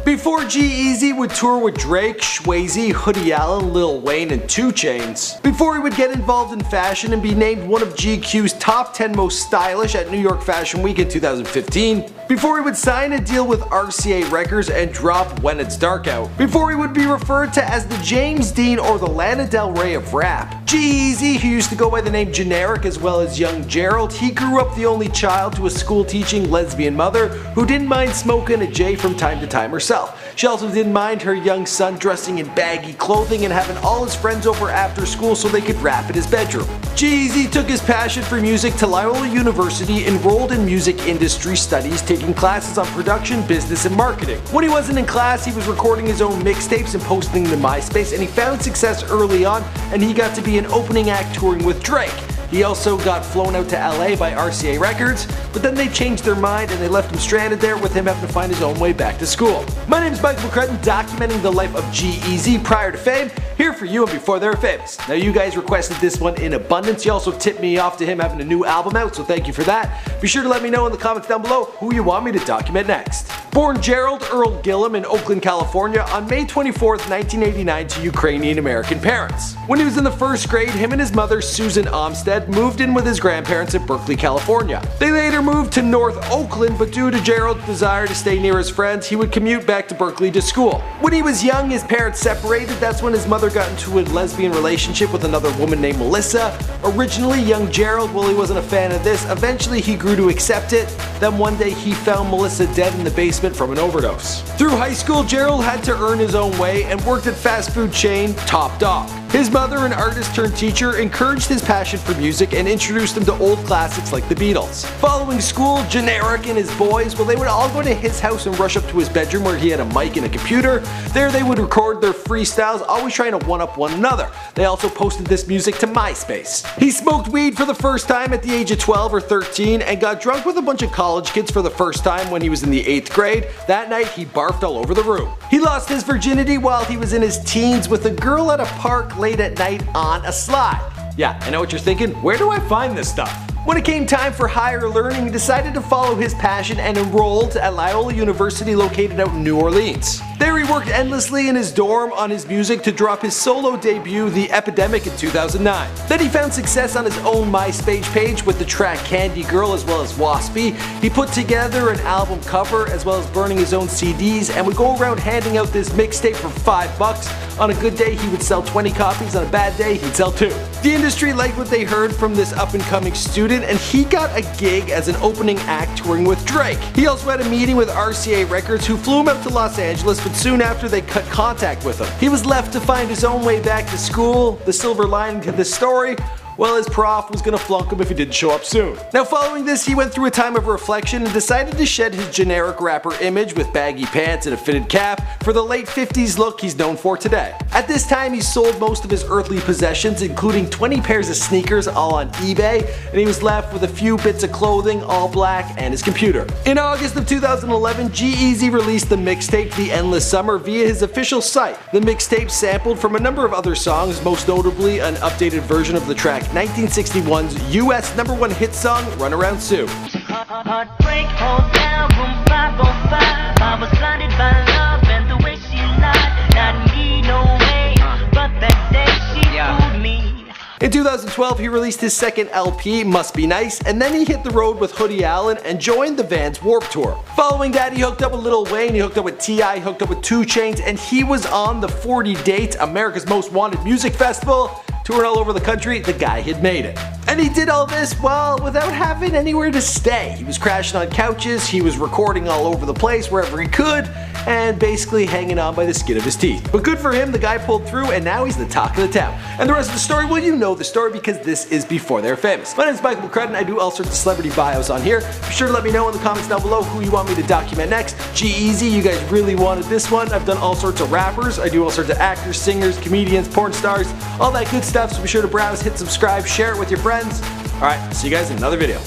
Before G-Eazy would tour with Drake, G-Eazy, Hoodie Allen, Lil Wayne, and 2 Chainz. Before he would get involved in fashion and be named one of GQ's top 10 most stylish at New York Fashion Week in 2015. Before he would sign a deal with RCA Records and drop When It's Dark Out. Before he would be referred to as the James Dean or the Lana Del Rey of rap. G-Eazy, who used to go by the name Generic as well as Young Gerald, he grew up the only child to a school-teaching lesbian mother who didn't mind smoking a J from time to time herself. She also didn't mind her young son dressing in baggy clothing and having all his friends over after school so they could rap in his bedroom. G-Eazy took his passion for music to Loyola University, enrolled in music industry studies, taking classes on production, business, and marketing. When he wasn't in class, he was recording his own mixtapes and posting them to MySpace, and he found success early on, and he got to be an opening act touring with Drake. He also got flown out to LA by RCA Records, but then they changed their mind and they left him stranded there with him having to find his own way back to school. My name is Michael McCrudden, documenting the life of G-Eazy prior to fame, here for you and before they were famous. Now you guys requested this one in abundance. You also tipped me off to him having a new album out, so thank you for that. Be sure to let me know in the comments down below who you want me to document next. Born Gerald Earl Gillum in Oakland, California on May 24th, 1989 to Ukrainian-American parents. When he was in the first grade, him and his mother Susan Olmsted moved in with his grandparents at Berkeley, California. They later moved to North Oakland, but due to Gerald's desire to stay near his friends, he would commute back to Berkeley to school. When he was young, his parents separated. That's when his mother got into a lesbian relationship with another woman named Melissa. Originally, young Gerald, well, he wasn't a fan of this. Eventually, he grew to accept it. Then one day, he found Melissa dead in the basement from an overdose. Through high school, Gerald had to earn his own way and worked at fast food chain Top Dog. His mother, an artist turned teacher, encouraged his passion for music and introduced him to old classics like the Beatles. Following school, Generic and his boys, well, they would all go to his house and rush up to his bedroom where he had a mic and a computer. There they would record their freestyles, always trying to one-up one another. They also posted this music to MySpace. He smoked weed for the first time at the age of 12 or 13 and got drunk with a bunch of college kids for the first time when he was in the 8th grade. That night, he barfed all over the room. He lost his virginity while he was in his teens with a girl at a park late at night on a slide. Yeah, I know what you're thinking. Where do I find this stuff? When it came time for higher learning, he decided to follow his passion and enrolled at Loyola University located out in New Orleans. There he worked endlessly in his dorm on his music to drop his solo debut, The Epidemic, in 2009. Then he found success on his own MySpace page with the track Candy Girl as well as Waspy. He put together an album cover as well as burning his own CDs and would go around handing out this mixtape for $5. On a good day he would sell 20 copies, on a bad day he'd sell 2. The industry liked what they heard from this up-and-coming student and he got a gig as an opening act touring with Drake. He also had a meeting with RCA Records who flew him out to Los Angeles, but soon after they cut contact with him. He was left to find his own way back to school. The silver lining to this story? Well, his prof was gonna flunk him if he didn't show up soon. Now following this, he went through a time of reflection and decided to shed his generic rapper image with baggy pants and a fitted cap for the late 50s look he's known for today. At this time, he sold most of his earthly possessions, including 20 pairs of sneakers all on eBay, and he was left with a few bits of clothing, all black, and his computer. In August of 2011, G-Eazy released the mixtape The Endless Summer via his official site. The mixtape sampled from a number of other songs, most notably an updated version of the track 1961's US #1 hit song, Run Around Sue. Heartbreak hotel room 505. I was blinded by love and the way she lied. Not me, no way, but that day she fooled me. In 2012, he released his second LP, Must Be Nice, and then he hit the road with Hoodie Allen and joined the Vans Warped Tour. Following that, he hooked up with Lil Wayne, he hooked up with T.I., hooked up with 2 Chainz, and he was on the 40 Dates, America's Most Wanted Music Festival. Touring all over the country, the guy had made it. And he did all this, well, without having anywhere to stay. He was crashing on couches, he was recording all over the place wherever he could, and basically hanging on by the skin of his teeth. But good for him, the guy pulled through and now he's the talk of the town. And the rest of the story, well, you know the story because this is before they're famous. My name is Michael McCrudden, I do all sorts of celebrity bios on here. Be sure to let me know in the comments down below who you want me to document next. G-Eazy, you guys really wanted this one. I've done all sorts of rappers, I do all sorts of actors, singers, comedians, porn stars, all that good stuff, so be sure to browse, hit subscribe, share it with your friends. Alright, see you guys in another video.